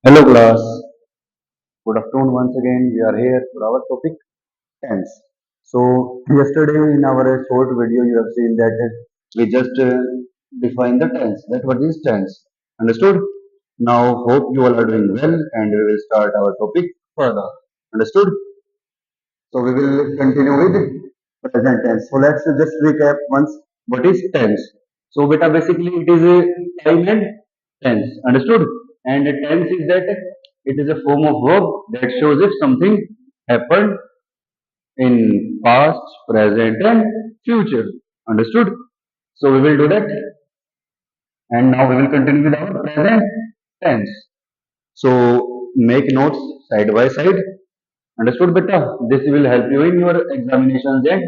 Hello class, good afternoon once again. We are here for our topic tense. So yesterday in our short video you have seen that we just define the tense. That what is tense? Understood? Now hope you all are doing well and we will start our topic further. Understood? So we will continue with present tense. So let's just recap once what is tense. So beta basically it is a time and tense. Understood? And a tense is that it is a form of verb that shows if something happened in past, present and future. Understood? So we will do that and now we will continue with our present tense. So make notes side by side. Understood beta? This will help you in your examinations and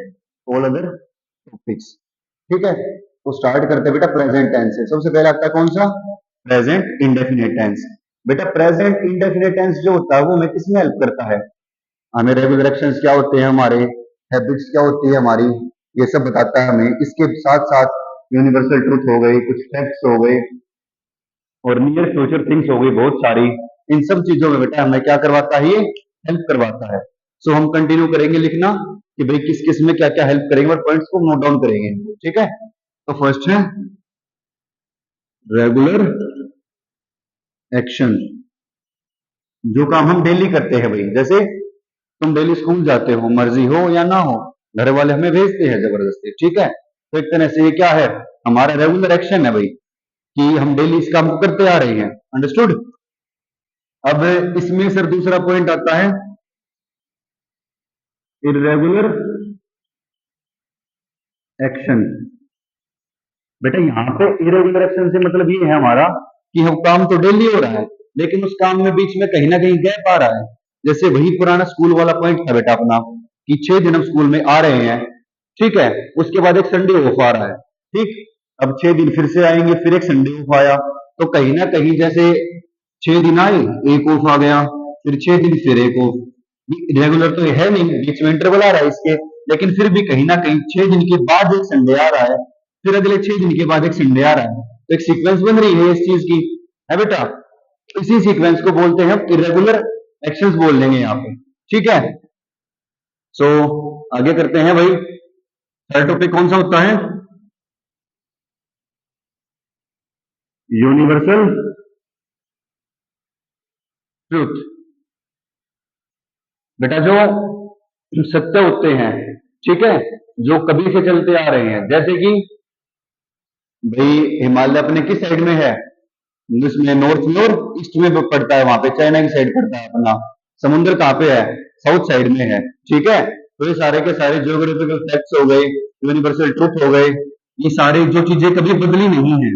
all other topics. ठीक है? तो start करते हैं बेटा present tense से। सबसे पहले आता है कौन सा? Present indefinite tense. बेटा प्रेजेंट इंडेफिनिट टेंस जो होता है वो हमें किसमें हेल्प करता है? हमें रेगुलर एक्शंस क्या होते हैं हमारे, हैबिट्स क्या होती है हमारी, ये सब बताता है हमें। इसके साथ साथ यूनिवर्सल ट्रूथ हो गई, कुछ फैक्ट्स हो गए और नियर फ्यूचर थिंग्स हो गई बहुत सारी। इन सब चीजों में बेटा हमें क्या करवाता है, ये हेल्प करवाता है। सो हम कंटिन्यू करेंगे लिखना कि भाई किस किस में क्या क्या हेल्प करेंगे और पॉइंट्स को नोट डाउन करेंगे। ठीक है? तो फर्स्ट है रेगुलर एक्शन, जो काम हम डेली करते हैं भाई। जैसे तुम डेली स्कूल जाते हो, मर्जी हो या ना हो, घर वाले हमें भेजते हैं जबरदस्ती। ठीक है? तो एक तरह से ये क्या है, हमारा रेगुलर एक्शन है भाई, कि हम डेली इस काम को करते आ रहे हैं। अंडरस्टूड? अब इसमें सर दूसरा पॉइंट आता है इरेगुलर एक्शन। बेटा यहाँ पे इरेगुलर एक्शन से मतलब ये है हमारा कि हम काम तो डेली हो रहा है लेकिन उस काम में बीच में कहीं ना कहीं गैप आ रहा है। जैसे वही पुराना स्कूल वाला पॉइंट था बेटा अपना, कि 6 दिन हम स्कूल में आ रहे हैं। ठीक है? उसके बाद एक संडे ऑफ आ रहा है। ठीक? अब 6 दिन फिर से आएंगे, फिर एक संडे ऑफ आया, तो कहीं ना कहीं जैसे 6 दिन आए, एक ऑफ आ गया, फिर 6 दिन फिर एक ऑफ। रेगुलर तो है नहीं, बीच में इंटरवल आ रहा है इसके, लेकिन फिर भी कहीं ना कहीं 6 दिन के बाद एक संडे आ रहा है, फिर अगले 6 दिन के बाद एक संडे आ रहा है। तो एक सीक्वेंस बन रही है इस चीज की, है बेटा? इसी सीक्वेंस को बोलते हैं हम इरेगुलर एक्शंस बोल देंगे यहाँ पे। ठीक है? सो आगे करते हैं भाई। थर्ड टॉपिक कौन सा होता है? Universal truth. बेटा जो सत्य होते हैं, ठीक है, जो कभी से चलते आ रहे हैं, जैसे कि भाई हिमालय अपने किस साइड में है? इसमें नॉर्थ में और ईस्ट में पड़ता है, वहां पे चाइना की साइड पड़ता है अपना। समुद्र कहाँ पे है? साउथ साइड में है। ठीक है? तो ये सारे के सारे जियोग्राफिकल फैक्ट्स हो गए, यूनिवर्सल ट्रूथ हो गए, ये सारी जो चीजें कभी बदली नहीं है,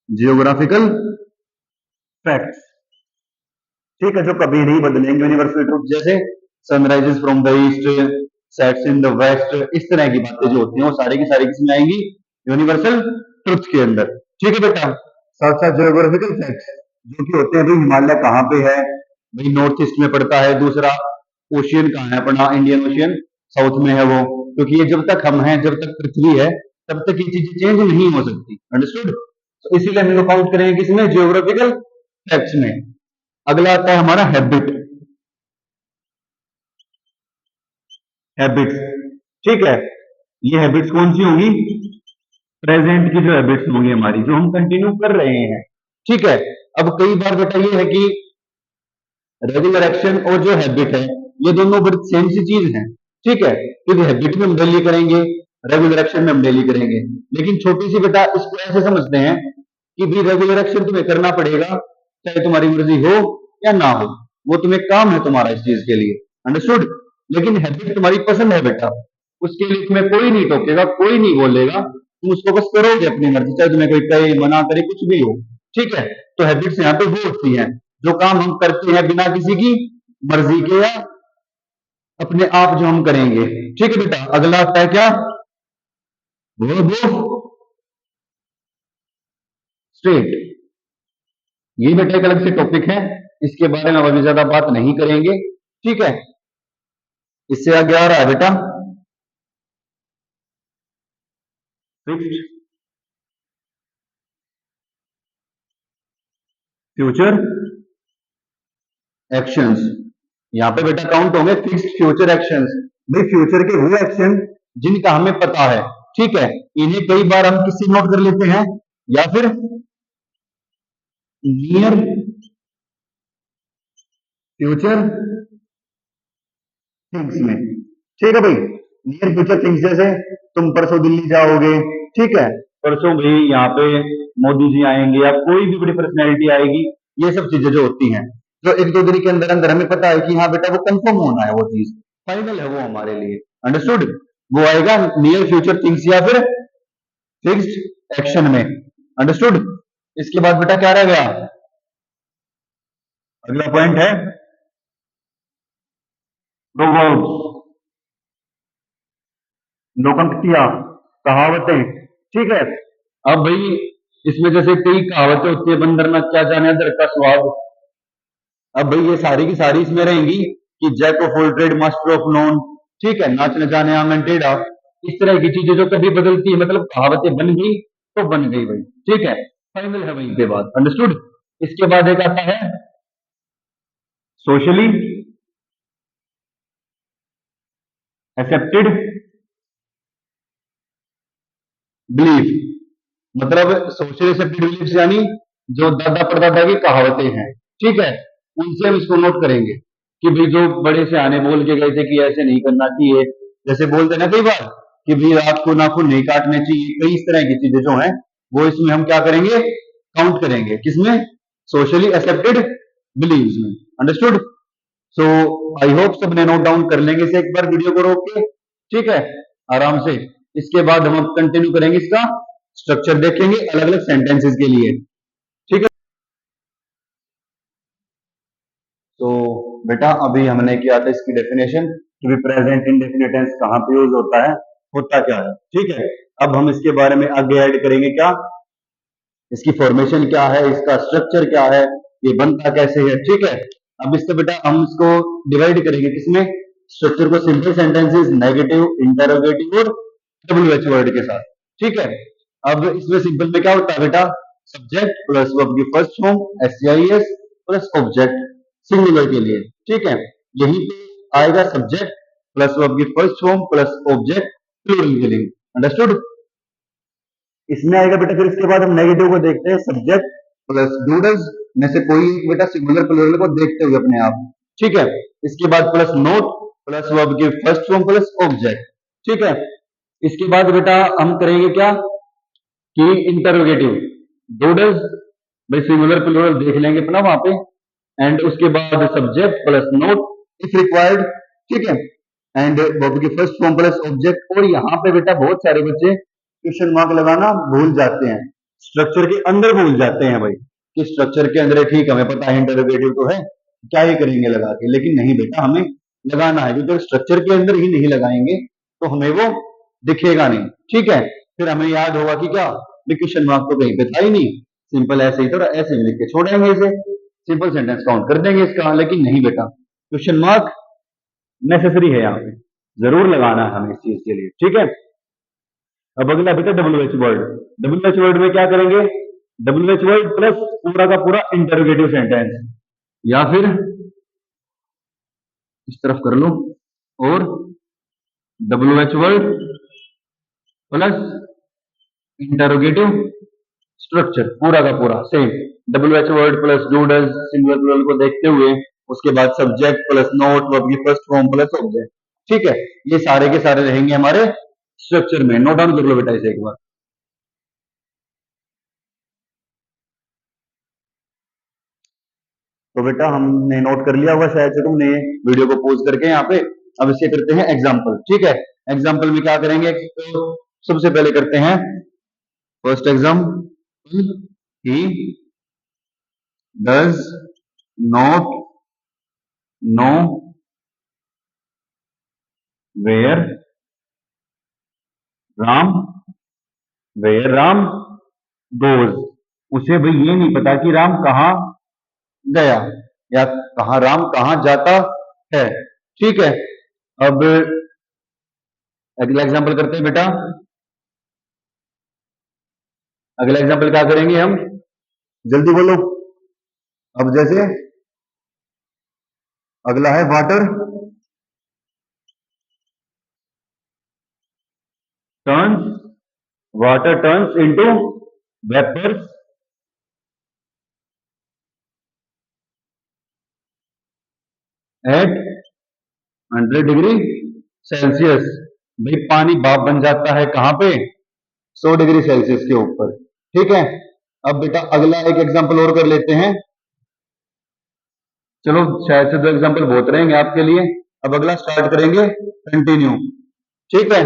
जियोग्राफिकल फैक्ट्स। ठीक है? जो कभी नहीं बदलेंगे, यूनिवर्सल ट्रूथ। जैसे sun rises from the east, sets in the west, इस तरह की बातें जो होती हैं वो सारी की सारी किसमें आएंगी? यूनिवर्सल ट्रूथ के अंदर। ठीक है बेटा? साथ साथ जियोग्राफिकल फैक्ट्स जो कि होते हैं, भाई हिमालय कहाँ पे है, भाई नॉर्थ ईस्ट में पड़ता है। दूसरा, ओशियन कहाँ है अपना? इंडियन ओशियन साउथ में है वो। क्योंकि ये जब तक हम हैं, जब तक पृथ्वी है, तब तक ये चीजें चेंज नहीं हो सकती। अंडरस्टूड? तो इसीलिए हम इनको काउंट करेंगे किसमें? जियोग्राफिकल फैक्ट्स में। अगला आता है हमारा हैबिट। हैबिट्स, ठीक है, ये हैबिट्स कौन सी होंगी? प्रेजेंट की जो हैबिट्स होंगी हमारी, जो हम कंटिन्यू कर रहे हैं। ठीक है? अब कई बार बेटा ये है कि रेगुलर एक्शन और जो हैबिट है, ये दोनों बड़ी सेम सी चीज है। ठीक है? क्योंकि हैबिट में हम डेली करेंगे, रेगुलर एक्शन में हम डेली करेंगे। लेकिन छोटी सी बेटा इसको ऐसे समझते हैं कि भाई रेगुलर एक्शन तुम्हें करना पड़ेगा चाहे तुम्हारी मर्जी हो या ना हो, वो तुम्हें काम है तुम्हारा इस चीज के लिए। अंडरस्टूड? लेकिन हैबिट तुम्हारी पसंद है बेटा, उसके लिए तुम्हें कोई नहीं टोकेगा, कोई नहीं बोलेगा, तुम उसको बस करोगे अपनी मर्जी, चाहे तुम्हें कोई कहे मना करे कुछ भी हो। ठीक है? तो हैबिट्स यहाँ पे वो होती हैं जो काम हम करते हैं बिना किसी की मर्जी के या अपने आप जो हम करेंगे। ठीक है बेटा? अगला आता है क्या? Verb state. ये बेटा एक अलग से टॉपिक है, इसके बारे में अभी ज्यादा बात नहीं करेंगे। ठीक है? इससे आगे आ रहा है बेटा फिक्स्ड फ्यूचर एक्शंस। यहाँ पे बेटा काउंट होंगे फिक्स्ड फ्यूचर एक्शंस। भाई फ्यूचर के वो एक्शन जिनका हमें पता है, ठीक है, इन्हें कई बार हम किससे नोट कर लेते हैं, या फिर नियर फ्यूचर थिंग्स में। ठीक है भाई, नियर फ्यूचर थिंग्स जैसे तुम परसों दिल्ली जाओगे, ठीक है, परसों भी यहाँ पे मोदी जी आएंगे या कोई भी बड़ी पर्सनैलिटी आएगी, ये सब चीजें जो होती हैं, जो एक दो दिन के अंदर अंदर हमें पता है कि हाँ बेटा वो कंफर्म होना है, वो चीज फाइनल है वो हमारे लिए। अंडरस्टूड? वो आएगा नियर फ्यूचर थिंग्स या फिर फिक्स्ड एक्शन में। अंडरस्टूड? इसके बाद बेटा क्या रह गया? अगला पॉइंट है प्रोवर्ब्स, लोकोक्तियां, कहावतें। ठीक है, अब भाई इसमें जैसे कई कहावतें होती है, बंदर ना क्या जाने अदरक का स्वाद। अब भाई ये सारी की सारी इसमें रहेंगी कि jack of all trade master of none, ठीक है, नाच न जाने आंगन टेढ़ा। इस तरह की चीजें जो कभी बदलती है, मतलब कहावतें बन गई तो बन गई भाई, ठीक है, फाइनल है वहीं पे बात। अंडरस्टूड? इसके बाद एक आता है सोशली एक्सेप्टेड बिलीफ, मतलब सोशल एक्सेप्टेड बिलीफ यानी जो दादा परदादा की कहावतें हैं, ठीक है, उनसे हम इसको नोट करेंगे कि भाई जो बड़े से आने बोल के गए थे कि ऐसे नहीं करना चाहिए, जैसे बोलते ना कई बार कि भाई रात को नाखून नहीं काटने चाहिए, कई इस तरह की चीजें जो हैं वो इसमें हम क्या करेंगे, काउंट करेंगे। किसमें? सोशली एक्सेप्टेड बिलीव्स में। अंडरस्टूड? सो आई होप सबने नोट डाउन कर लेंगे इसे एक बार वीडियो को रोक के, ठीक है, आराम से। इसके बाद हम अब कंटिन्यू करेंगे, इसका स्ट्रक्चर देखेंगे अलग अलग सेंटेंसेस के लिए, ठीक है। तो बेटा अभी हमने किया था इसकी डेफिनेशन कि भी प्रेजेंट इंडेफिनिट टेंस कहाँ पे यूज होता है, होता क्या है, ठीक है। अब हम इसके बारे में आगे ऐड करेंगे क्या, इसकी फॉर्मेशन क्या है, इसका स्ट्रक्चर क्या है, ये बनता कैसे है, ठीक है। अब इससे बेटा हम इसको डिवाइड करेंगे किसमें, स्ट्रक्चर को सिंपल सेंटेंसेस, नेगेटिव, इंटरोगेटिव और डब्ल्यूएच वर्ड के साथ, ठीक है। अब इसमें सिंपल में क्या होता है बेटा, सब्जेक्ट प्लस वर्ब की first form S C I S plus object singular के लिए, ठीक है। यहीं पे आएगा सब्जेक्ट प्लस वर्ब की first form plus object plural के लिए। अंडरस्टूड? इसमें आएगा बेटा, फिर इसके बाद हम नेगेटिव को देखते हैं, सब्जेक्ट प्लस डूडल्स में से कोई एक बेटा सिंगुलर प्लूरल को देखते हुए अपने आप, ठीक है। इसके बाद प्लस नोट प्लस वर्ब की फर्स्ट फॉर्म प्लस ऑब्जेक्ट, ठीक है। इसके बाद बेटा हम करेंगे क्या कि इंटरोगेटिव, डूडल्स भाई सिंगुलर प्लूरल देख लेंगे अपना वहां पे, एंड उसके बाद subject plus note if required, ठीक है, एंड वर्ब की फर्स्ट फॉर्म प्लस ऑब्जेक्ट। और यहाँ पे बेटा बहुत सारे बच्चे क्वेश्चन मार्क लगाना भूल जाते हैं, स्ट्रक्चर के अंदर भूल जाते हैं भाई, कि स्ट्रक्चर के अंदर है, ठीक हमें पता है इंटरोगेटिव तो है, क्या ही करेंगे लगा के, लेकिन नहीं बेटा हमें लगाना है, क्योंकि स्ट्रक्चर के अंदर ही नहीं लगाएंगे तो हमें वो दिखेगा नहीं, ठीक है। फिर हमें याद होगा कि क्या क्वेश्चन मार्क तो कहीं पे था ही नहीं, सिंपल ऐसे ही तो ऐसे ही लिख के छोड़ेंगे इसे, सिंपल सेंटेंस काउंट कर देंगे इसका। लेकिन नहीं बेटा, क्वेश्चन मार्क नेसेसरी है, यहाँ पे जरूर लगाना है हमें इस चीज के लिए, ठीक है। अब अगला बेटा W H word, W H word में क्या करेंगे, डब्ल्यू एच वर्ड प्लस पूरा का पूरा इंटरोगेटिव सेंटेंस, या फिर इस तरफ कर लो, और W H word plus interrogative structure पूरा का पूरा same, W H word plus doodles singular plural को देखते हुए, उसके बाद सब्जेक्ट प्लस नोट वर्ब की फर्स्ट फॉर्म प्लस ऑब्जेक्ट, ठीक है। ये सारे के सारे रहेंगे हमारे स्ट्रक्चर में, नोट डाउन कर लो बेटा इसे एक बार। तो बेटा हमने नोट कर लिया होगा शायद से तुमने, वीडियो को पॉज करके यहाँ पे। अब इसे करते हैं एग्जाम्पल, ठीक है। एग्जाम्पल में क्या करेंगे, तो सबसे पहले करते हैं first example, he does not know where Ram, where Ram goes, उसे भाई ये नहीं पता कि राम कहाँ गया, या कहा राम कहाँ जाता है, ठीक है। अब अगला एग्जाम्पल करते हैं बेटा, अगला एग्जाम्पल क्या करेंगे हम, जल्दी बोलो। अब जैसे अगला है water turns, water turns into vapours at 100 degree Celsius. भाई पानी भाप बन जाता है कहां पे? 100 डिग्री सेल्सियस के ऊपर। ठीक है, अब बेटा अगला एक एग्जांपल और कर लेते हैं। चलो शायद से दो एग्जांपल बहुत रहेंगे आपके लिए। अब अगला स्टार्ट करेंगे कंटिन्यू। ठीक है,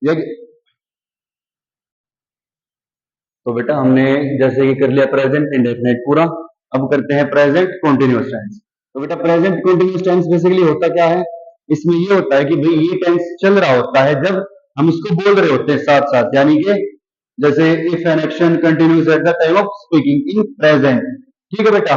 ये तो बेटा हमने जैसे कि कर लिया प्रेजेंट इंडेफिनिट पूरा। अब करते हैं प्रेजेंट कॉन्टिन्यूअस टेंस। तो बेटा प्रेजेंट कॉन्टिन्यूअस टेंस बेसिकली होता क्या है? इसमें ये होता है कि भाई ये टेंस चल रहा होता है जब हम इसको बोल रहे होते हैं साथ साथ, यानी कि जैसे if an action continues eight the time of speaking in present. ठीक है बेटा,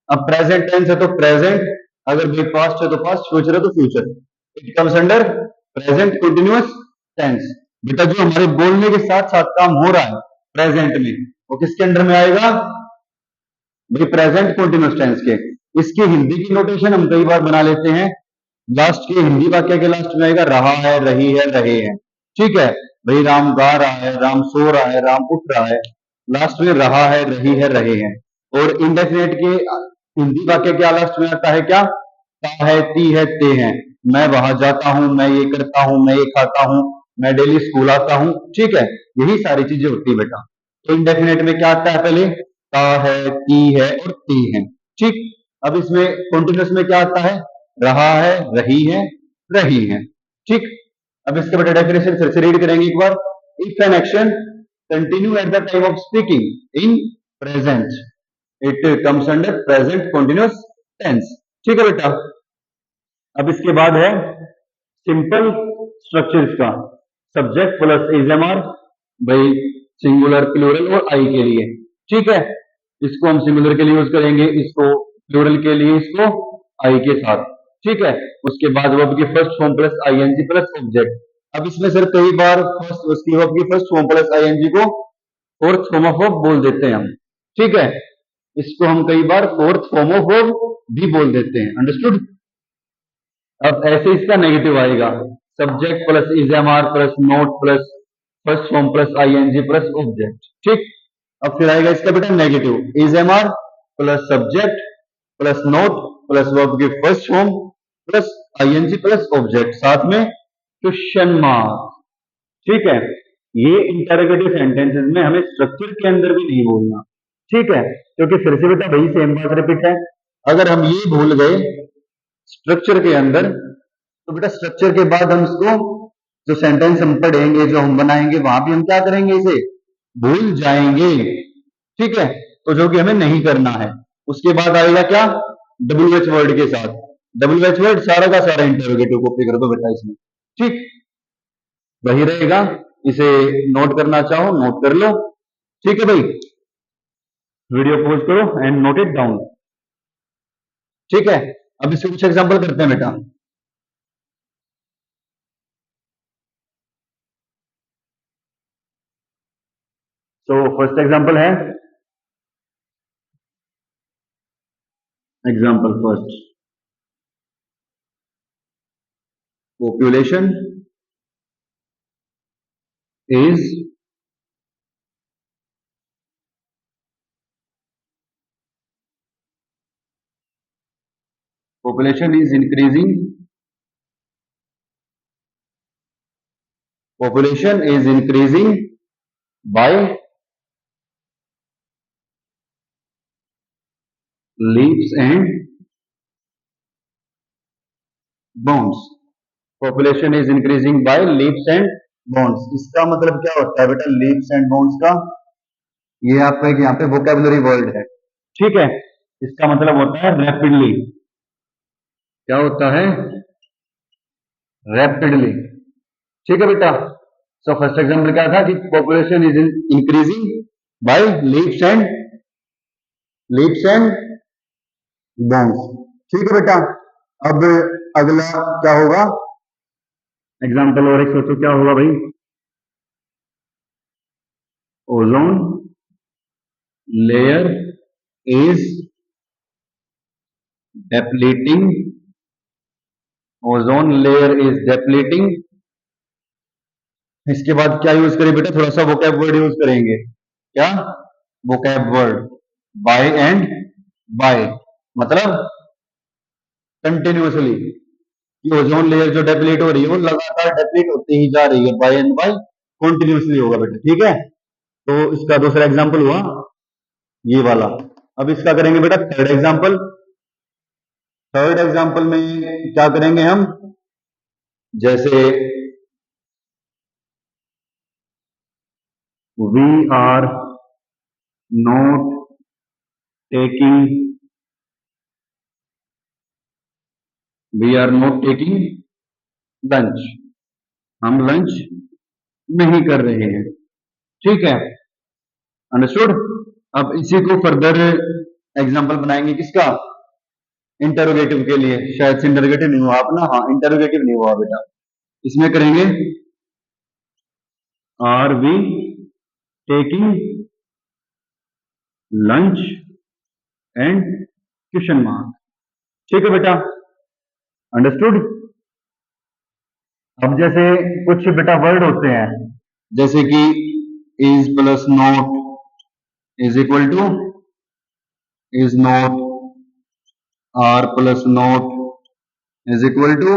अब प्रेजेंट टेंस है तो प्रेजेंट, अगर भाई पास्ट है तो पास्ट, फ्यूचर है तो future. It comes under present continuous tense. बेटा जो हमारे बोलने के साथ साथ काम हो रहा है प्रेजेंट में, वो किसके अंडर में आएगा? भाई प्रेजेंट कंटिन्यूअस टेंस के। इसकी हिंदी की नोटेशन हम कई बार बना लेते हैं। लास्ट के हिंदी वाक्य के लास्ट में आएगा रहा है, रही है, रहे हैं। ठीक है, भाई राम गा रहा है, राम सो रहा है, राम उठ रहा है। लास्ट में रहा है, रही है, रहे हैं। और इंडेफिनेट के हिंदी वाक्य क्या लास्ट में आता है? क्या? ता है, ती है, ते हैं। मैं वहां जाता हूं, मैं ये करता हूं, मैं ये खाता हूं, मैं डेली स्कूल आता हूं। ठीक है, यही सारी चीजें होती है बेटा। तो इंडेफिनेट में क्या आता है? पहले ता है, ती है और ते हैं। ठीक, अब इसमें कॉन्टिन्यूस में क्या आता है? रहा है, रही है, रही है। ठीक, अब इसके बेटा डेफिनेशन फिर से रीड करेंगे एक बार। If an action continue at the time of speaking in present, it comes under present continuous tense. ठीक है बेटा, अब इसके बाद है सिंपल स्ट्रक्चर इसका। सब्जेक्ट प्लस इजएमआर, भाई सिंगुलर प्लूरल और आई के लिए। ठीक है, इसको हम सिंगुलर के लिए यूज करेंगे, इसको प्लूरल के लिए इसको आई के साथ। ठीक है, उसके बाद वर्ब की first form plus ING plus object. अब इसमें सर कई बार फर्स्ट उसकी वर्ब की फर्स्ट फॉर्म प्लस आईएनजी को फोर्थ फॉर्म ऑफ वर्ब बोल देते हैं हम। ठीक है, इसको हम कई बार फोर्थ फॉर्म ऑफ वर्ब भी बोल देते हैं। अंडरस्टूड? अब ऐसे इसका नेगेटिव आएगा, subject plus is am are plus not plus first form plus ING plus object. ठीक, अब फिर आएगा इसका बेटा negative, is am are plus subject plus not plus verb की first form plus ING plus object, साथ में क्वेश्चन मार्क। ठीक है, ये इंटरोगेटिव सेंटेंसेस में हमें स्ट्रक्चर के अंदर भी नहीं बोलना। ठीक है, क्योंकि फिर से बेटा वही सेम बात रिपीट है। अगर हम ये भूल गए स्ट्रक्चर के अंदर, तो बेटा स्ट्रक्चर के बाद हम इसको जो सेंटेंस हम पढ़ेंगे, जो हम बनाएंगे, वहां भी हम क्या करेंगे? इसे भूल जाएंगे। ठीक है, तो जो कि हमें नहीं करना है। उसके बाद आएगा क्या? डब्ल्यू एच वर्ड के साथ। डब्ल्यू एच वर्ड सारा का सारा इंटरोगेटिव कॉपी कर दो बेटा इसमें। ठीक, वही रहेगा, इसे नोट करना चाहो नोट कर लो। ठीक है भाई, वीडियो पॉज करो एंड नोट इट डाउन। ठीक है, अब इससे कुछ एग्जांपल करते हैं बेटा। तो फर्स्ट एग्जांपल है, example first, population is population is increasing, population is increasing by leaps and bounds। population is increasing by leaps and bounds, इसका मतलब क्या होता है बेटा leaps and bounds का? ये आपका एक यहाँ पे वोकेबुलरी वर्ड है। ठीक है, इसका मतलब होता है रैपिडली। क्या होता है? रैपिडली। ठीक है बेटा, सो फर्स्ट एग्जांपल क्या था कि population is increasing by leaps and bounds. ठीक है बेटा, अब अगला क्या होगा? एग्जांपल और एक सोचो, क्या होगा भाई? Ozone layer is depleting, ozone layer is depleting. इसके बाद क्या यूज करें बेटा, थोड़ा सा वोकैब वर्ड यूज करेंगे। क्या vocab word? By and by, मतलब कंटिन्यूअसली, कि ओजोन लेयर जो डेप्लीट हो रही है वो लगातार डेप्लीट होती ही जा रही है, बाय एंड बाय कंटिन्यूअसली होगा बेटा, ठीक है। तो इसका दूसरा एग्जांपल हुआ ये वाला। अब इसका करेंगे बेटा थर्ड एग्जांपल। थर्ड एग्जांपल में क्या करेंगे हम, जैसे we are not taking, we are not taking lunch, हम लंच नहीं कर रहे हैं, ठीक है, अंडरस्टूड। अब इसी को फर्दर एग्जांपल बनाएंगे किसका, इंटरोगेटिव के लिए। शायद से इंटरोगेटिव नहीं हुआ अपना, हाँ इंटरोगेटिव नहीं हुआ बेटा। इसमें करेंगे are we taking lunch and question mark, ठीक है बेटा, अंडरस्टूड। अब जैसे कुछ बेटा वर्ड होते हैं, जैसे कि is plus not is equal to is not, are plus not is equal to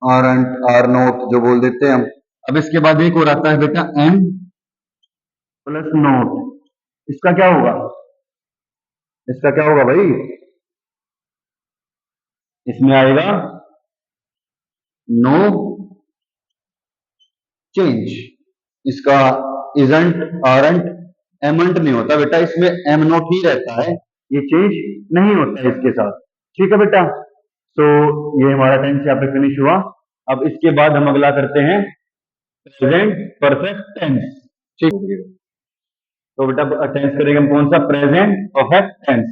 are and are not, जो बोल देते हैं हम। अब इसके बाद एक और आता है बेटा एम प्लस नॉट, इसका क्या होगा, इसका क्या होगा भाई, इसमें आएगा नो चेंज। इसका इजंट आरंट एमंट नहीं होता बेटा, इसमें एम नॉट ही रहता है, ये चेंज नहीं होता है इसके साथ, ठीक है बेटा। तो ये हमारा टेंस यहाँ पे फिनिश हुआ। अब इसके बाद हम अगला करते हैं प्रेजेंट परफेक्ट टेंस, ठीक है। तो बेटा टेंस करेंगे हम कौन सा, present perfect tense.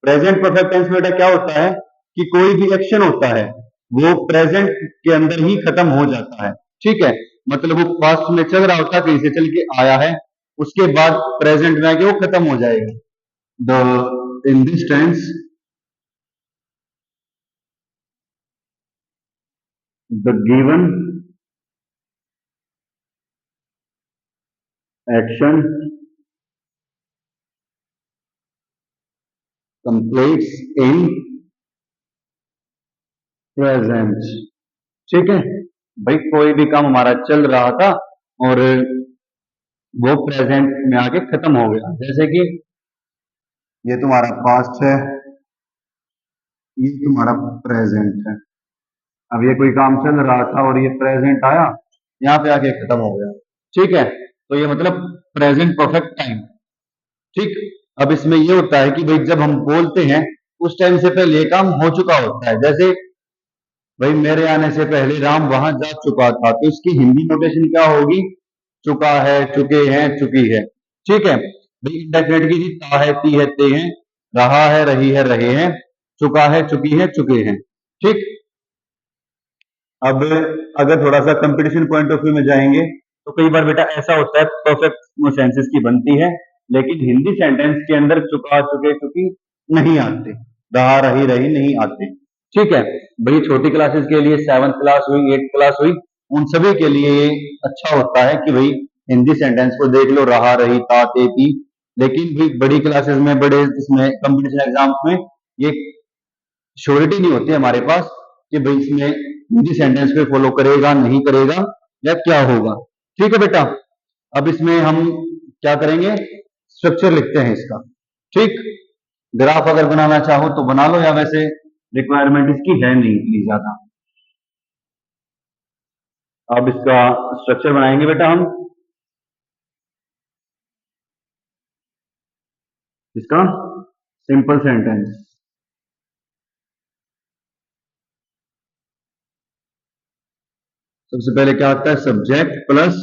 Present perfect tense में बेटा क्या होता है कि कोई भी एक्शन होता है वो प्रेजेंट के अंदर ही खत्म हो जाता है, ठीक है। मतलब वो पास्ट में चल रहा होता है, कहीं से चल के आया है, उसके बाद प्रेजेंट में आके वो खत्म हो जाएगा। The in this tense the given action completes in present, ठीक है। भाई कोई भी काम हमारा चल रहा था और वो प्रेजेंट में आके खत्म हो गया, जैसे कि ये तुम्हारा पास्ट है, ये तुम्हारा प्रेजेंट है। अब ये कोई काम चल रहा था और ये प्रेजेंट आया, यहाँ पे आके खत्म हो गया, ठीक है। तो ये मतलब प्रेजेंट परफेक्ट टाइम, ठीक। अब इसमें ये होता है कि भाई जब हम बोलते हैं उस टाइम से पहले ये काम हो चुका होता है, जैसे भाई मेरे आने से पहले राम वहां जा चुका था, तो इसकी हिंदी नोटेशन क्या होगी, चुका है, चुके हैं, चुकी है, ठीक है। भाई इंडेफिनेट की थी, ता है, ती है, ते हैं, रहा है, रही है, रहे हैं, चुका है, चुकी है, चुके हैं, ठीक। अब अगर थोड़ा सा कंपटीशन पॉइंट ऑफ व्यू में जाएंगे तो कई बार बेटा ऐसा होता है परफेक्ट सेंसेस की बनती है, लेकिन हिंदी सेंटेंस के अंदर चुका, चुके, चुकी नहीं आते, रहा, रही, रही नहीं आते, ठीक है। भाई छोटी क्लासेस के लिए 7th क्लास हुई, 8th क्लास हुई, उन सभी के लिए ये अच्छा होता है कि भाई हिंदी सेंटेंस को देख लो, रहा, रही, था, ते, थी। लेकिन भाई बड़ी क्लासेस में, बड़े इसमें कंपटीशन एग्जाम्स में ये श्योरिटी नहीं होती हमारे पास कि भाई इसमें हिंदी सेंटेंस पे फॉलो करेगा नहीं करेगा या क्या होगा, ठीक है बेटा। अब इसमें हम क्या करेंगे, स्ट्रक्चर लिखते हैं इसका, ठीक। ग्राफ अगर बनाना चाहो तो बना लो, या वैसे रिक्वायरमेंट इसकी है नहीं इतनी ज्यादा। अब इसका स्ट्रक्चर बनाएंगे बेटा हम, इसका सिंपल सेंटेंस। सबसे पहले क्या आता है, subject plus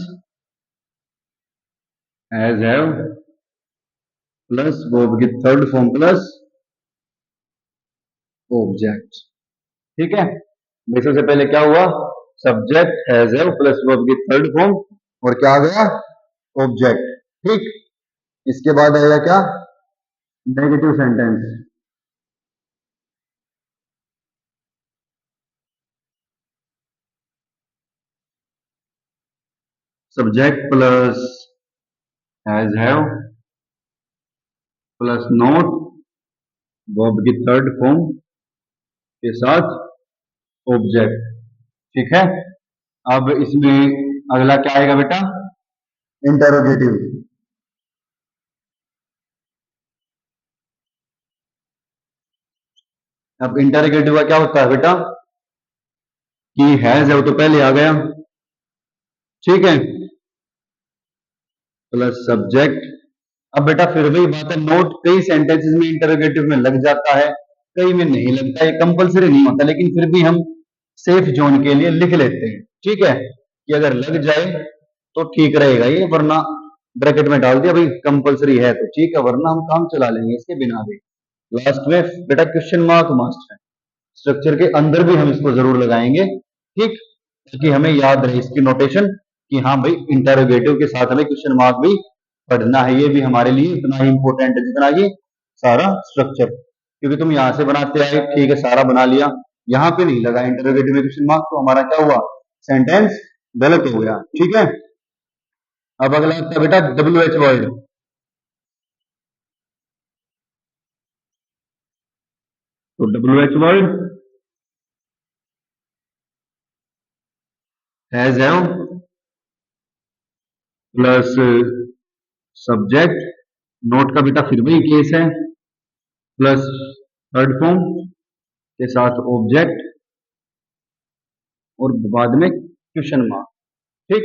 has have plus verb की थर्ड फॉर्म प्लस ऑब्जेक्ट, ठीक है। भाई सबसे पहले क्या हुआ, subject has have plus verb की थर्ड फॉर्म, और क्या आ गया, ऑब्जेक्ट, ठीक। इसके बाद आएगा क्या, negative sentence, subject plus has have plus not verb की थर्ड फॉर्म के साथ ऑब्जेक्ट। ठीक है, अब इसमें अगला क्या आएगा बेटा? इंटरोगेटिव। अब इंटरोगेटिव का क्या होता है बेटा कि हैज है वो तो पहले आ गया, ठीक है, प्लस सब्जेक्ट। अब बेटा फिर वही बात है, नोट कई सेंटेंसेस में इंटरोगेटिव में लग जाता है, कई में नहीं लगता, ये कंपलसरी नहीं होता, लेकिन फिर भी हम सेफ जोन के लिए लिख लेते हैं। ठीक है, कि अगर लग जाए तो ठीक रहेगा ये, वरना ब्रैकेट में डाल दिया भाई कंपलसरी है तो ठीक है, वरना हम काम चला लेंगे इसके बिना भी। लास्ट में बेटा क्वेश्चन मार्क मस्ट है, स्ट्रक्चर के अंदर भी हम इसको जरूर लगाएंगे, ठीक, ताकि हमें याद रहे इसकी नोटेशन कि हाँ भाई इंटरोगेटिव के साथ हमें क्वेश्चन मार्क भी पढ़ना है, ये भी हमारे लिए इतना ही इंपॉर्टेंट है जितना ये सारा स्ट्रक्चर, क्योंकि तुम यहां से बनाते आए, ठीक है, सारा बना लिया, यहाँ पे नहीं लगा इंटरोगेटिव में क्वेश्चन मार्क, तो हमारा क्या हुआ? सेंटेंस गलत हो गया। ठीक है, अब अगला आता है बेटा WH वर्ड। तो WH word has have plus subject, note का बेटा फिर वही केस है, प्लस थर्ड फॉर्म के साथ ऑब्जेक्ट और बाद में क्वेश्चन मार्क। ठीक,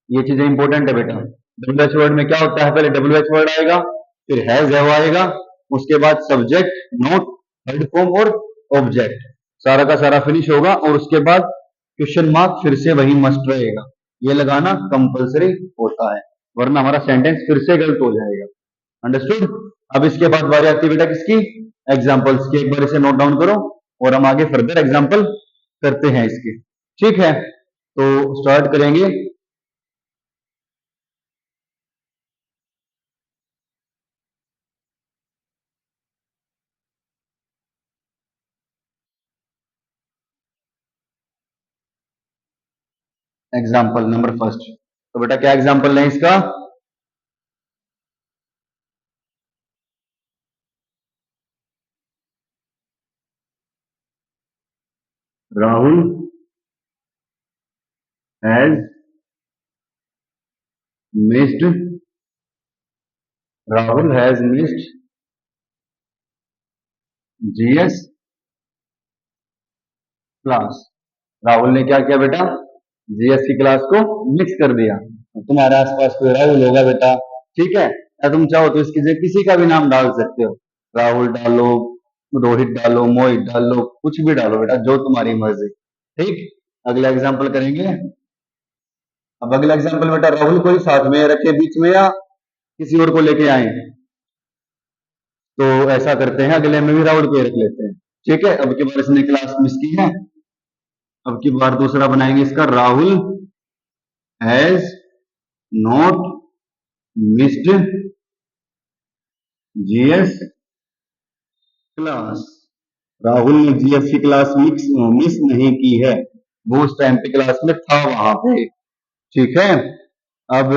ये चीजें इंपॉर्टेंट है बेटा। WH वर्ड में क्या होता है? पहले WH वर्ड आएगा, फिर हैज हैव आएगा, उसके बाद सब्जेक्ट, नोट, थर्ड फॉर्म और ऑब्जेक्ट, सारा का सारा फिनिश होगा, और उसके बाद क्वेश्चन मार्क फिर से वही मस्ट रहेगा, ये लगाना कंपलसरी होता है, वरना हमारा सेंटेंस फिर से गलत हो जाएगा। अंडरस्टूड? अब इसके बाद बारी आती है बेटा किसकी? एग्जाम्पल्स की। एक बार इसे नोट डाउन करो और हम आगे फर्दर एग्जाम्पल करते हैं इसके। ठीक है, तो स्टार्ट करेंगे। एग्जाम्पल नंबर फर्स्ट, तो बेटा क्या एग्जाम्पल है इसका? Rahul has missed, Rahul has missed GS class. Rahul ने क्या किया बेटा? GS की क्लास को मिक्स कर दिया। तुम्हारे आसपास कोई राहुल होगा बेटा, ठीक है, या तुम चाहो तो इसकी जगह किसी का भी नाम डाल सकते हो, राहुल डालो, रोहित डालो, मोहित डालो, कुछ भी डालो बेटा, जो तुम्हारी मर्जी। ठीक, अगला एग्जाम्पल करेंगे। अब अगला एग्जाम्पल बेटा राहुल को ही साथ में रखे बीच में, या किसी और को लेके आए? तो ऐसा करते हैं, अगले में भी राहुल को ही रख लेते हैं। ठीक है, अब की बार इसने क्लास मिस की है, अब की बार दूसरा बनाएंगे इसका, Rahul has not missed GS class. Rahul ने GS की क्लास मिस नहीं की है, वो उस टाइम पे क्लास में था वहां पे। ठीक है, अब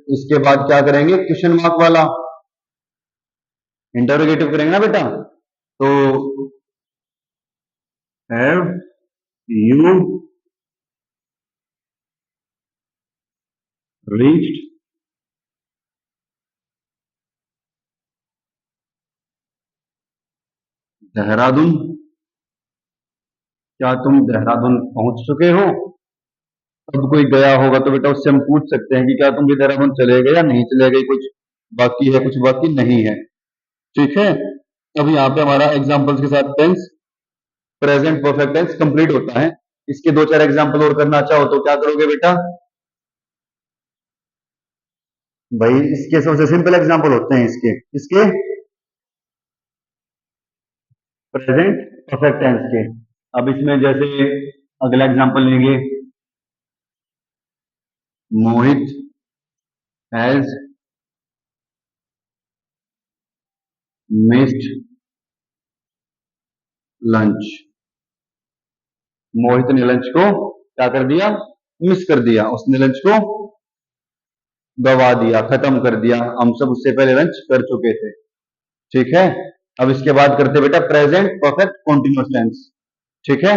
इसके बाद क्या करेंगे? क्वेश्चन मार्क वाला इंटरोगेटिव करेंगे ना बेटा, तो हैव यू रीच्ड देहरादून, क्या तुम देहरादून पहुंच चुके हो? अब कोई गया होगा तो बेटा उससे हम पूछ सकते हैं कि क्या तुम भी देहरादून चले गए या नहीं चले गए, कुछ बाकी है कुछ बाकी नहीं है। ठीक है, अब यहाँ पे हमारा एग्जाम्पल्स के साथ tense, present perfect tense complete होता है। इसके दो चार एग्जाम्पल और करना चाहो तो क्या करोगे बेटा? भाई इसके सबसे सिंपल एग्जाम्पल होते हैं इसके प्रेजेंट परफेक्ट टेंस के। अब इसमें जैसे अगला एग्जाम्पल लेंगे, मोहित हैज मिस्ड लंच। मोहित ने लंच को क्या कर दिया? मिस कर दिया, उसने लंच को गवा दिया, खत्म कर दिया, हम सब उससे पहले लंच कर चुके थे। ठीक है, अब इसके बाद करते हैं बेटा प्रेजेंट परफेक्ट कॉन्टिन्यूअस टेंस। ठीक है,